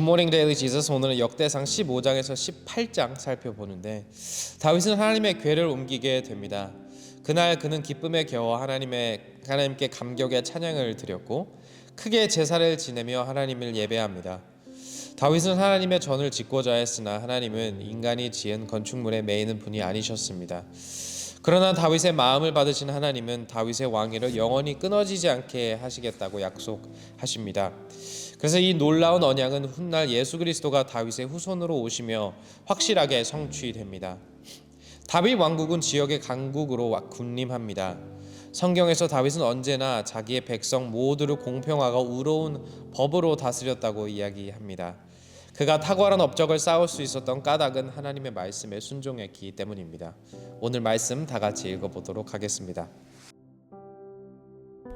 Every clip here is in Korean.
굿모닝 데일리 지저스. 오늘은 역대상 15장에서 18장 살펴보는데 다윗은 하나님의 궤를 옮기게 됩니다. 그날 그는 기쁨에 겨워 하나님께 감격의 찬양을 드렸고 크게 제사를 지내며 하나님을 예배합니다. 다윗은 하나님의 전을 짓고자 했으나 하나님은 인간이 지은 건축물에 매이는 분이 아니셨습니다. 그러나 다윗의 마음을 받으신 하나님은 다윗의 왕위를 영원히 끊어지지 않게 하시겠다고 약속하십니다. 그래서 이 놀라운 언약은 훗날 예수 그리스도가 다윗의 후손으로 오시며 확실하게 성취됩니다. 다윗 왕국은 지역의 강국으로 군림합니다. 성경에서 다윗은 언제나 자기의 백성 모두를 공평하고 의로운 법으로 다스렸다고 이야기합니다. 그가 탁월한 업적을 쌓을 수 있었던 까닭은 하나님의 말씀에 순종했기 때문입니다. 오늘 말씀 다 같이 읽어보도록 하겠습니다.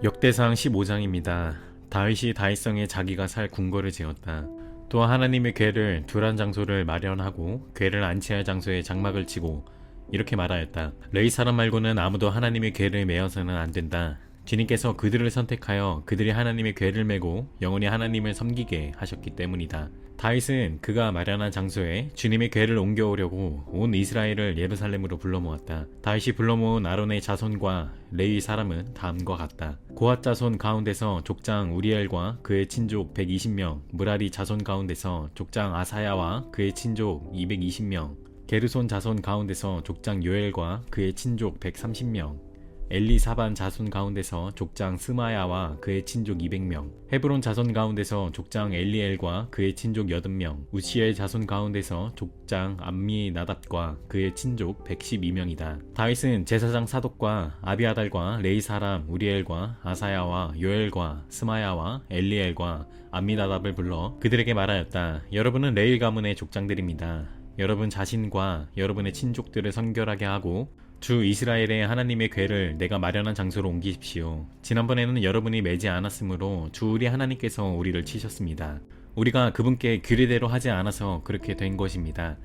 역대상 15장입니다. 다윗이 다윗성에 자기가 살 궁궐을 지었다. 또 하나님의 궤를 둘한 장소를 마련하고 궤를 안치할 장소에 장막을 치고 이렇게 말하였다. 레위 사람 말고는 아무도 하나님의 궤를 메어서는 안 된다. 주님께서 그들을 선택하여 그들이 하나님의 궤를 메고 영원히 하나님을 섬기게 하셨기 때문이다. 다윗은 그가 마련한 장소에 주님의 궤를 옮겨오려고 온 이스라엘을 예루살렘으로 불러 모았다. 다윗이 불러 모은 아론의 자손과 레위 사람은 다음과 같다. 고핫 자손 가운데서 족장 우리엘과 그의 친족 120명, 무라리 자손 가운데서 족장 아사야와 그의 친족 220명, 게르손 자손 가운데서 족장 요엘과 그의 친족 130명, 엘리사반 자손 가운데서 족장 스마야와 그의 친족 200명, 헤브론 자손 가운데서 족장 엘리엘과 그의 친족 80명, 우시엘 자손 가운데서 족장 암미나답과 그의 친족 112명이다. 다윗은 제사장 사독과 아비아달과 레위 사람 우리엘과 아사야와 요엘과 스마야와 엘리엘과 암미나답을 불러 그들에게 말하였다. 여러분은 레위 가문의 족장들입니다. 여러분 자신과 여러분의 친족들을 선결하게 하고 주 이스라엘의 하나님의 궤를 내가 마련한 장소로 옮기십시오. 지난번에는 여러분이 매지 않았으므로 주 우리 하나님께서 우리를 치셨습니다. 우리가 그분께 규례대로 하지 않아서 그렇게 된 것입니다.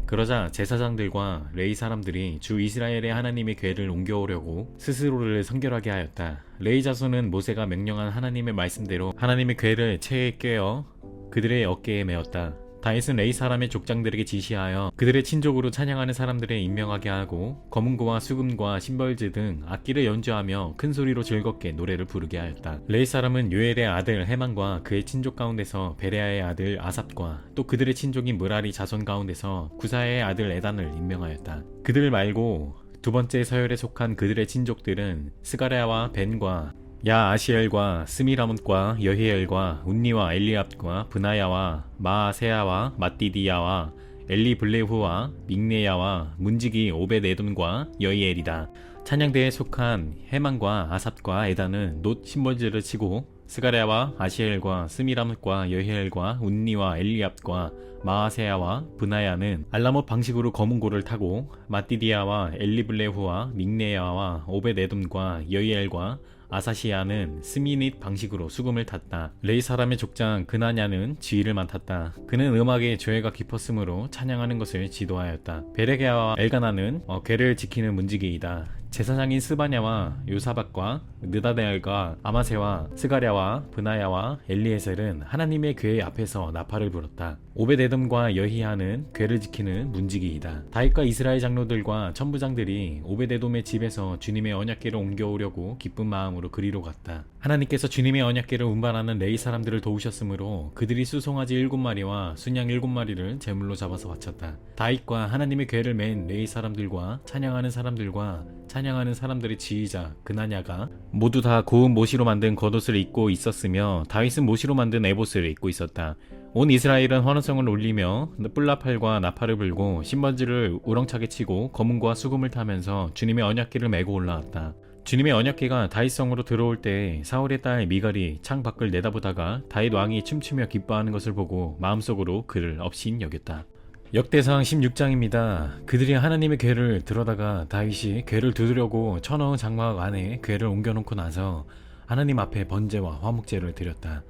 그러자 제사장들과 레위 사람들이 주 이스라엘의 하나님의 궤를 옮겨오려고 스스로를 선결하게 하였다. 레위 자손은 모세가 명령한 하나님의 말씀대로 하나님의 궤를 채에 꿰어 그들의 어깨에 메었다. 다윗은 레위 사람의 족장들에게 지시하여 그들의 친족으로 찬양하는 사람들을 임명하게 하고 거문고와 수금과 심벌즈 등 악기를 연주하며 큰 소리로 즐겁게 노래를 부르게 하였다. 레위 사람은 요엘의 아들 헤만과 그의 친족 가운데서 베레아의 아들 아삽과 또 그들의 친족인 무라리 자손 가운데서 구사의 아들 에단을 임명하였다. 그들 말고 두 번째 서열에 속한 그들의 친족들은 스가랴와 벤과 야아시엘과 스미라뭇과 여히엘과 운니와 엘리압과 브나야와 마아세야와 마띠디야와 엘리블레후와 믹네야와 문지기 오벳에돔과 여히엘이다. 찬양대에 속한 헤만과 아삽과 에단은 놋 심벌즈를 치고 스가랴와 아시엘과 스미라뭇과 여히엘과 운니와 엘리압과 마아세야와 브나야는 알라못 방식으로 거문고를 타고 마띠디야와 엘리블레후와 믹네야와 오벳에돔과 여히엘과 아사시아는 스미닛 방식으로 수금을 탔다. 레위 사람의 족장 그나냐는 지휘를 맡았다. 그는 음악에 조예가 깊었으므로 찬양하는 것을 지도하였다. 베레게아와 엘가나는 궤를 지키는 문지기이다. 제사장인 스바냐와 요사박과 느다데알과 아마세와 스가랴와 브나야와 엘리에셀은 하나님의 궤 앞에서 나팔을 불었다. 오벳에돔과 여히야는 궤를 지키는 문지기이다. 다윗과 이스라엘 장로들과 천부장들이 오벳에돔의 집에서 주님의 언약궤를 옮겨오려고 기쁜 마음으로 그리로 갔다. 하나님께서 주님의 언약궤를 운반하는 레위 사람들을 도우셨으므로 그들이 수송아지 7마리와 순양 7마리를 제물로 잡아서 바쳤다. 다윗과 하나님의 궤를 맨 레위 사람들과 찬양하는 사람들의 지휘자 그나냐가 모두 다 고운 모시로 만든 겉옷을 입고 있었으며 다윗은 모시로 만든 에봇을 입고 있었다. 온 이스라엘은 환호성을 올리며 뿔나팔과 나팔을 불고 신번지를 우렁차게 치고 거문과 수금을 타면서 주님의 언약궤를 메고 올라왔다. 주님의 언약궤가 다윗성으로 들어올 때 사울의 딸 미갈이 창 밖을 내다보다가 다윗 왕이 춤추며 기뻐하는 것을 보고 마음속으로 그를 업신 여겼다. 역대상 16장입니다. 그들이 하나님의 궤를 들어다가 다윗이 궤를 두드려고 쳐넣은 장막 안에 궤를 옮겨놓고 나서 하나님 앞에 번제와 화목제를 드렸다.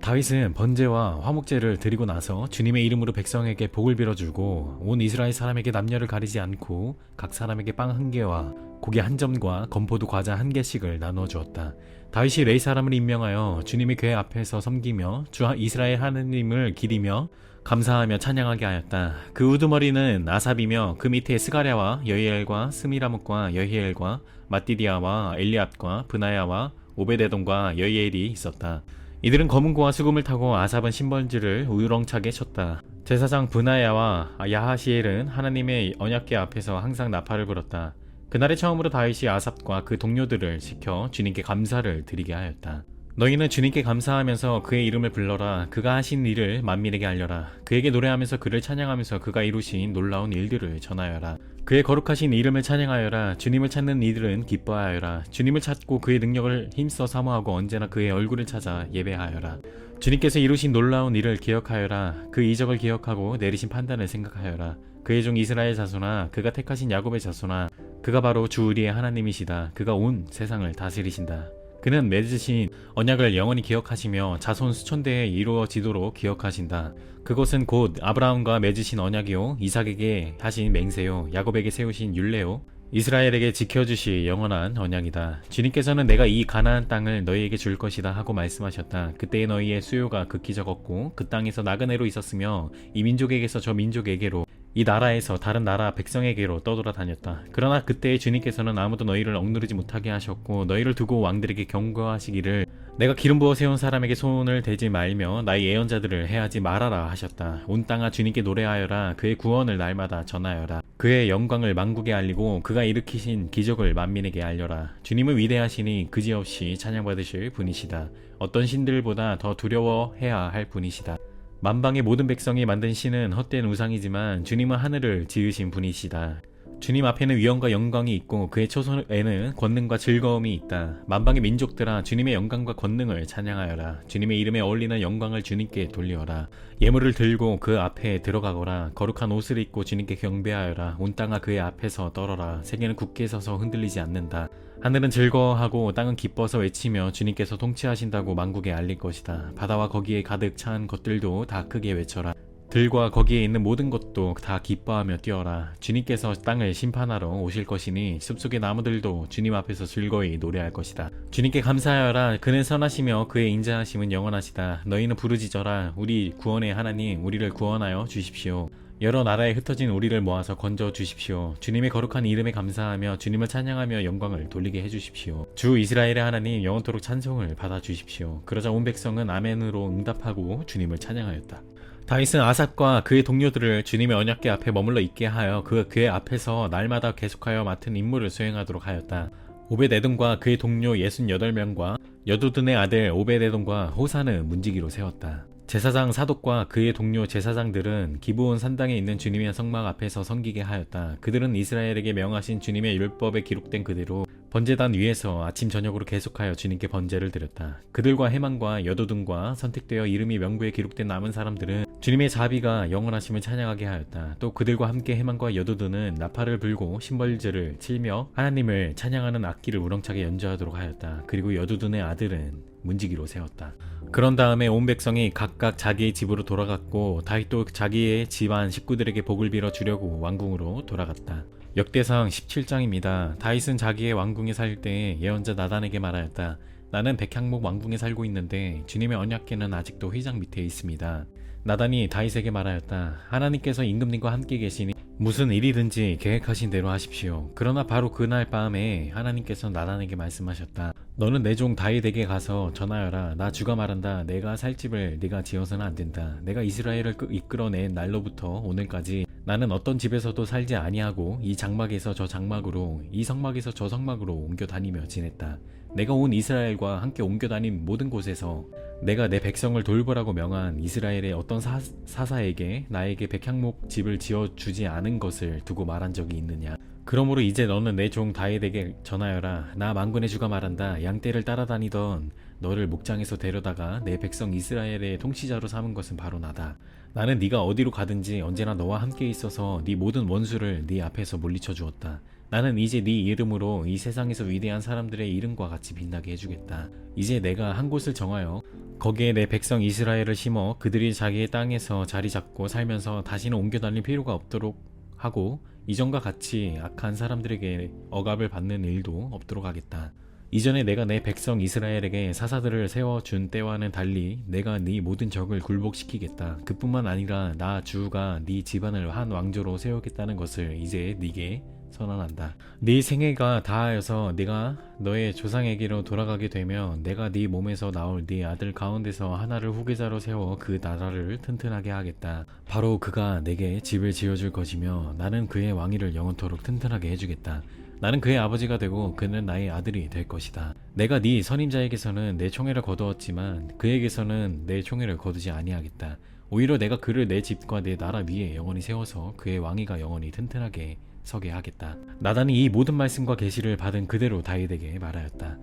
다윗은 번제와 화목제를 드리고 나서 주님의 이름으로 백성에게 복을 빌어주고 온 이스라엘 사람에게 남녀를 가리지 않고 각 사람에게 빵 1개와 고기 한 점과 건포도 과자 한 개씩을 나누어 주었다. 다윗이 레위 사람을 임명하여 주님의 궤 앞에서 섬기며 주 이스라엘 하느님을 기리며 감사하며 찬양하게 하였다. 그 우두머리는 아삽이며 그 밑에 스가랴와 여히엘과 스미라목과 여히엘과 마띠디아와 엘리압과 브나야와 오베데돔과 여히엘이 있었다. 이들은 검은 고와 수금을 타고 아삽은 심벌지를 우렁차게 쳤다. 제사장 브나야와 야하시엘은 하나님의 언약궤 앞에서 항상 나팔을 불었다. 그날에 처음으로 다윗이 아삽과 그 동료들을 시켜 주님께 감사를 드리게 하였다. 너희는 주님께 감사하면서 그의 이름을 불러라. 그가 하신 일을 만민에게 알려라. 그에게 노래하면서 그를 찬양하면서 그가 이루신 놀라운 일들을 전하여라. 그의 거룩하신 이름을 찬양하여라. 주님을 찾는 이들은 기뻐하여라. 주님을 찾고 그의 능력을 힘써 사모하고 언제나 그의 얼굴을 찾아 예배하여라. 주님께서 이루신 놀라운 일을 기억하여라. 그 이적을 기억하고 내리신 판단을 생각하여라. 그의 종 이스라엘 자손아, 그가 택하신 야곱의 자손아, 그가 바로 주 우리의 하나님이시다. 그가 온 세상을 다스리신다. 그는 맺으신 언약을 영원히 기억하시며 자손 수천대에 이루어지도록 기억하신다. 그것은 곧 아브라함과 맺으신 언약이요, 이삭에게 하신 맹세요, 야곱에게 세우신 율례요, 이스라엘에게 지켜주실 영원한 언약이다. 주님께서는 내가 이 가나안 땅을 너희에게 줄 것이다 하고 말씀하셨다. 그때의 너희의 수요가 극히 적었고 그 땅에서 나그네로 있었으며 이 민족에게서 저 민족에게로, 이 나라에서 다른 나라 백성에게로 떠돌아다녔다. 그러나 그때의 주님께서는 아무도 너희를 억누르지 못하게 하셨고 너희를 두고 왕들에게 경고하시기를 내가 기름 부어 세운 사람에게 손을 대지 말며 나의 예언자들을 해하지 말아라 하셨다. 온 땅아 주님께 노래하여라. 그의 구원을 날마다 전하여라. 그의 영광을 만국에 알리고 그가 일으키신 기적을 만민에게 알려라. 주님은 위대하시니 그지없이 찬양받으실 분이시다. 어떤 신들보다 더 두려워해야 할 분이시다. 만방의 모든 백성이 만든 신은 헛된 우상이지만 주님은 하늘을 지으신 분이시다. 주님 앞에는 위엄과 영광이 있고 그의 초소에는 권능과 즐거움이 있다. 만방의 민족들아, 주님의 영광과 권능을 찬양하여라. 주님의 이름에 어울리는 영광을 주님께 돌리어라. 예물을 들고 그 앞에 들어가거라. 거룩한 옷을 입고 주님께 경배하여라. 온 땅아 그의 앞에서 떨어라. 세계는 굳게 서서 흔들리지 않는다. 하늘은 즐거워하고 땅은 기뻐서 외치며 주님께서 통치하신다고 만국에 알릴 것이다. 바다와 거기에 가득 찬 것들도 다 크게 외쳐라. 들과 거기에 있는 모든 것도 다 기뻐하며 뛰어라. 주님께서 땅을 심판하러 오실 것이니 숲속의 나무들도 주님 앞에서 즐거이 노래할 것이다. 주님께 감사하여라. 그는 선하시며 그의 인자하심은 영원하시다. 너희는 부르짖어라. 우리 구원의 하나님, 우리를 구원하여 주십시오. 여러 나라에 흩어진 우리를 모아서 건져 주십시오. 주님의 거룩한 이름에 감사하며 주님을 찬양하며 영광을 돌리게 해주십시오. 주 이스라엘의 하나님, 영원토록 찬송을 받아 주십시오. 그러자 온 백성은 아멘으로 응답하고 주님을 찬양하였다. 다윗은 아삽과 그의 동료들을 주님의 언약궤 앞에 머물러 있게 하여 그의 앞에서 날마다 계속하여 맡은 임무를 수행하도록 하였다. 오벳에돔과 그의 동료 68명과 여두둔의 아들 오벳에돔과 호사는 문지기로 세웠다. 제사장 사독과 그의 동료 제사장들은 기브온 산당에 있는 주님의 성막 앞에서 섬기게 하였다. 그들은 이스라엘에게 명하신 주님의 율법에 기록된 그대로 번제단 위에서 아침 저녁으로 계속하여 주님께 번제를 드렸다. 그들과 헤만과 여두둔과 선택되어 이름이 명부에 기록된 남은 사람들은 주님의 자비가 영원하심을 찬양하게 하였다. 또 그들과 함께 헤만과 여두둔은 나팔을 불고 심벌제를 치며 하나님을 찬양하는 악기를 우렁차게 연주하도록 하였다. 그리고 여두둔의 아들은 문지기로 세웠다. 그런 다음에 온 백성이 각각 자기의 집으로 돌아갔고 다윗도 자기의 집안 식구들에게 복을 빌어 주려고 왕궁으로 돌아갔다. 역대상 17장입니다. 다윗은 자기의 왕궁에 살 때 예언자 나단에게 말하였다. 나는 백향목 왕궁에 살고 있는데 주님의 언약궤는 아직도 휘장 밑에 있습니다. 나단이 다윗에게 말하였다. 하나님께서 임금님과 함께 계시니 무슨 일이든지 계획하신 대로 하십시오. 그러나 바로 그날 밤에 하나님께서 나단에게 말씀하셨다. 너는 내 종 다윗에게 가서 전하여라. 나 주가 말한다. 내가 살 집을 네가 지어서는 안 된다. 내가 이스라엘을 이끌어낸 날로부터 오늘까지 나는 어떤 집에서도 살지 아니하고 이 장막에서 저 장막으로, 이 성막에서 저 성막으로 옮겨 다니며 지냈다. 내가 온 이스라엘과 함께 옮겨 다닌 모든 곳에서 내가 내 백성을 돌보라고 명한 이스라엘의 어떤 사사에게 나에게 백향목 집을 지어주지 않은 것을 두고 말한 적이 있느냐. 그러므로 이제 너는 내 종 다윗에게 전하여라. 나 만군의 주가 말한다. 양떼를 따라다니던 너를 목장에서 데려다가 내 백성 이스라엘의 통치자로 삼은 것은 바로 나다. 나는 네가 어디로 가든지 언제나 너와 함께 있어서 네 모든 원수를 네 앞에서 물리쳐 주었다. 나는 이제 네 이름으로 이 세상에서 위대한 사람들의 이름과 같이 빛나게 해주겠다. 이제 내가 한 곳을 정하여 거기에 내 백성 이스라엘을 심어 그들이 자기의 땅에서 자리 잡고 살면서 다시는 옮겨 다닐 필요가 없도록 하고 이전과 같이 악한 사람들에게 억압을 받는 일도 없도록 하겠다. 이전에 내가 내 백성 이스라엘에게 사사들을 세워준 때와는 달리 내가 네 모든 적을 굴복시키겠다. 그뿐만 아니라 나 주가 네 집안을 한 왕조로 세우겠다는 것을 이제 네게 선언한다. 네 생애가 다하여서 네가 너의 조상에게로 돌아가게 되면 내가 네 몸에서 나올 네 아들 가운데서 하나를 후계자로 세워 그 나라를 튼튼하게 하겠다. 바로 그가 내게 집을 지어줄 것이며 나는 그의 왕위를 영원토록 튼튼하게 해주겠다. 나는 그의 아버지가 되고 그는 나의 아들이 될 것이다. 내가 네 선임자에게서는 내 총애를 거두었지만 그에게서는 내 총애를 거두지 아니하겠다. 오히려 내가 그를 내 집과 내 나라 위에 영원히 세워서 그의 왕위가 영원히 튼튼하게 서게 하겠다. 나단이 이 모든 말씀과 계시를 받은 그대로 다윗에게 말하였다.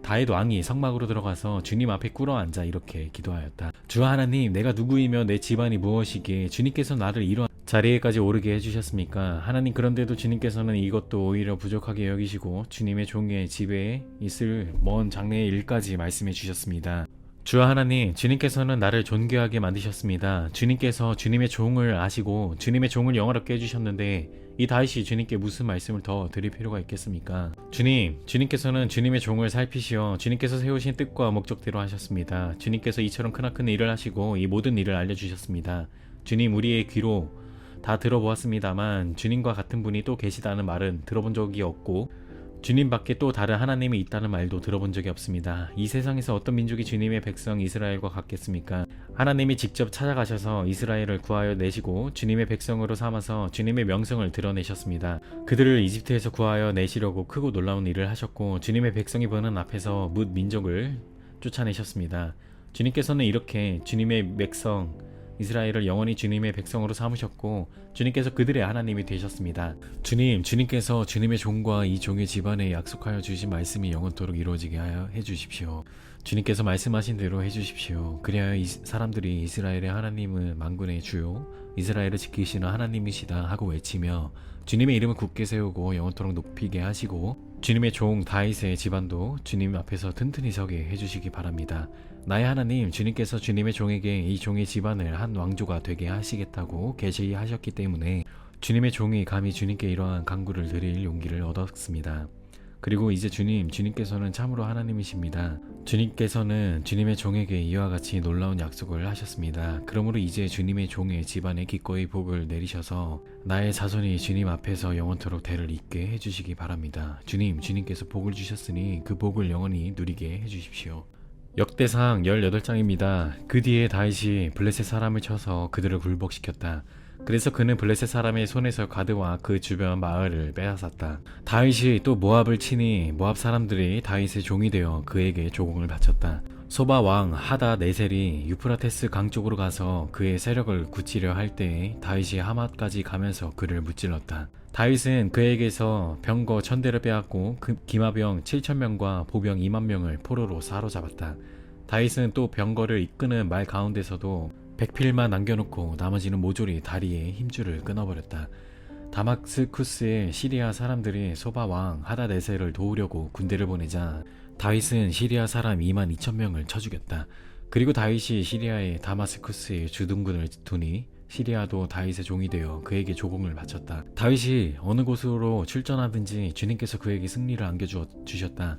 다윗 왕이 성막으로 들어가서 주님 앞에 꿇어앉아 이렇게 기도하였다. 주 하나님, 내가 누구이며 내 집안이 무엇이기에 주님께서 나를 이러한 자리에까지 오르게 해주셨습니까? 하나님, 그런데도 주님께서는 이것도 오히려 부족하게 여기시고 주님의 종의 집에 있을 먼 장래의 일까지 말씀해 주셨습니다. 주 하나님, 주님께서는 나를 존귀하게 만드셨습니다. 주님께서 주님의 종을 아시고 주님의 종을 영화롭게 해주셨는데 이 다윗이 주님께 무슨 말씀을 더 드릴 필요가 있겠습니까? 주님께서는 주님의 종을 살피시어 주님께서 세우신 뜻과 목적대로 하셨습니다. 주님께서 이처럼 크나큰 일을 하시고 이 모든 일을 알려주셨습니다. 주님, 우리의 귀로 다 들어보았습니다만 주님과 같은 분이 또 계시다는 말은 들어본 적이 없고 주님 밖에 또 다른 하나님이 있다는 말도 들어본 적이 없습니다. 이 세상에서 어떤 민족이 주님의 백성 이스라엘과 같겠습니까? 하나님이 직접 찾아가셔서 이스라엘을 구하여 내시고 주님의 백성으로 삼아서 주님의 명성을 드러내셨습니다. 그들을 이집트에서 구하여 내시려고 크고 놀라운 일을 하셨고 주님의 백성이 보는 앞에서 뭇 민족을 쫓아내셨습니다. 주님께서는 이렇게 주님의 백성 이스라엘을 영원히 주님의 백성으로 삼으셨고 주님께서 그들의 하나님이 되셨습니다. 주님께서 주님의 종과 이 종의 집안에 약속하여 주신 말씀이 영원토록 이루어지게 하여 해주십시오. 주님께서 말씀하신 대로 해주십시오. 그리하여 이 사람들이 이스라엘의 하나님은 만군의 주요 이스라엘을 지키시는 하나님이시다 하고 외치며 주님의 이름을 굳게 세우고 영원토록 높이게 하시고 주님의 종 다윗의 집안도 주님 앞에서 튼튼히 서게 해주시기 바랍니다. 나의 하나님, 주님께서 주님의 종에게 이 종의 집안을 한 왕조가 되게 하시겠다고 계시하셨기 때문에 주님의 종이 감히 주님께 이러한 간구를 드릴 용기를 얻었습니다. 그리고 이제 주님께서는 참으로 하나님이십니다. 주님께서는 주님의 종에게 이와 같이 놀라운 약속을 하셨습니다. 그러므로 이제 주님의 종의 집안에 기꺼이 복을 내리셔서 나의 자손이 주님 앞에서 영원토록 대를 잇게 해주시기 바랍니다. 주님께서 복을 주셨으니 그 복을 영원히 누리게 해주십시오. 역대상 18장입니다. 그 뒤에 다윗이 블레셋 사람을 쳐서 그들을 굴복시켰다. 그래서 그는 블레셋 사람의 손에서 가드와 그 주변 마을을 빼앗았다. 다윗이 또 모압을 치니 모압 사람들이 다윗의 종이 되어 그에게 조공을 바쳤다. 소바 왕 하다 네셀이 유프라테스 강 쪽으로 가서 그의 세력을 굳히려 할 때에 다윗이 하맛까지 가면서 그를 무찔렀다. 다윗은 그에게서 병거 1000대를 빼앗고 기마병 7000명과 보병 20000명을 포로로 사로잡았다. 다윗은 또 병거를 이끄는 말 가운데서도 백필만 남겨놓고 나머지는 모조리 다리에 힘줄을 끊어버렸다. 다마스쿠스의 시리아 사람들이 소바 왕 하다네셀을 도우려고 군대를 보내자 다윗은 시리아 사람 22,000명을 쳐 죽였다. 그리고 다윗이 시리아의 다마스쿠스에 주둔군을 두니 시리아도 다윗의 종이 되어 그에게 조공을 바쳤다. 다윗이 어느 곳으로 출전하든지 주님께서 그에게 승리를 안겨주셨다.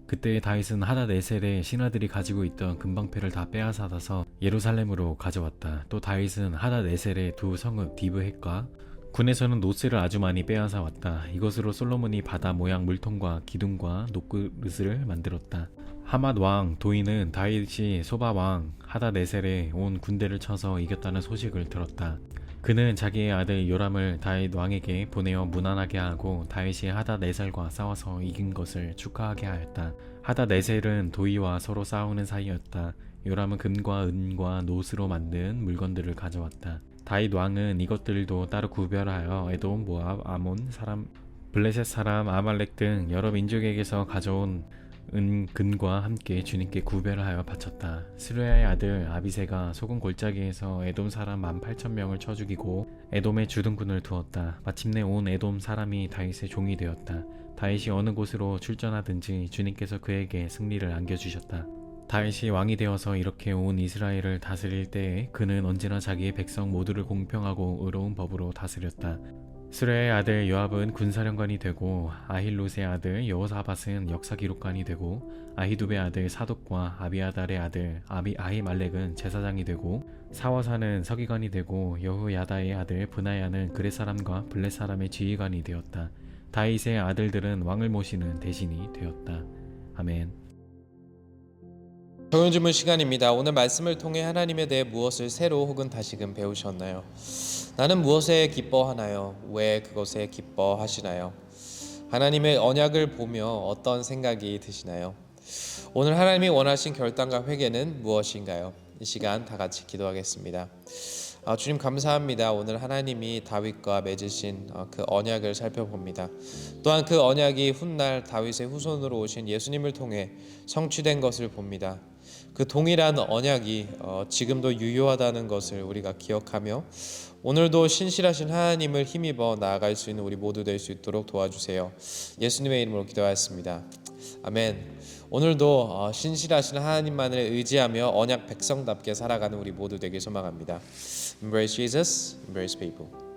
그때 다윗은 하다네셀의 신하들이 가지고 있던 금방패를 다 빼앗아서 예루살렘으로 가져왔다. 또 다윗은 하다네셀의 두 성읍 디브헷과 군에서는 노스를 아주 많이 빼앗아 왔다. 이것으로 솔로몬이 바다 모양 물통과 기둥과 녹그릇을 만들었다. 하맛 왕 도이는 다윗이 소바 왕 하다네셀에 온 군대를 쳐서 이겼다는 소식을 들었다. 그는 자기의 아들 요람을 다윗 왕에게 보내어 무난하게 하고 다윗이 하다네셀과 싸워서 이긴 것을 축하하게 하였다. 하다네셀은 도이와 서로 싸우는 사이였다. 요람은 금과 은과 노스로 만든 물건들을 가져왔다. 다윗 왕은 이것들도 따로 구별하여 에돔, 모압, 아몬 사람, 블레셋 사람, 아말렉 등 여러 민족에게서 가져온 은금과 함께 주님께 구별하여 바쳤다. 스루야의 아들 아비새가 소금 골짜기에서 에돔 사람 18,000명을 쳐 죽이고 에돔의 주둔군을 두었다. 마침내 온 에돔 사람이 다윗의 종이 되었다. 다윗이 어느 곳으로 출전하든지 주님께서 그에게 승리를 안겨주셨다. 다윗이 왕이 되어서 이렇게 온 이스라엘을 다스릴 때에 그는 언제나 자기의 백성 모두를 공평하고 의로운 법으로 다스렸다. 스레의 아들 요압은 군사령관이 되고 아힐롯의 아들 여호사밧은 역사기록관이 되고 아히두베의 아들 사독과 아비아달의 아들 아히말렉은 제사장이 되고 사와사는 서기관이 되고 여호야다의 아들 브나야는 그렛 사람과 블렛 사람의 지휘관이 되었다. 다윗의 아들들은 왕을 모시는 대신이 되었다. 아멘. 적용 질문 시간입니다. 오늘 말씀을 통해 하나님에 대해 무엇을 새로 혹은 다시금 배우셨나요? 나는 무엇에 기뻐하나요? 왜 그것에 기뻐하시나요? 하나님의 언약을 보며 어떤 생각이 드시나요? 오늘 하나님이 원하신 결단과 회개는 무엇인가요? 이 시간 다 같이 기도하겠습니다. 주님 감사합니다. 오늘 하나님이 다윗과 맺으신 그 언약을 살펴봅니다. 또한 그 언약이 훗날 다윗의 후손으로 오신 예수님을 통해 성취된 것을 봅니다. 그 동일한 언약이 지금도 유효하다는 것을 우리가 기억하며 오늘도 신실하신 하나님을 힘입어 나아갈 수 있는 우리 모두 될 수 있도록 도와주세요. 예수님의 이름으로 기도하였습니다. 아멘. 오늘도 신실하신 하나님만을 의지하며 언약 백성답게 살아가는 우리 모두 되길 소망합니다. Embrace Jesus, embrace people.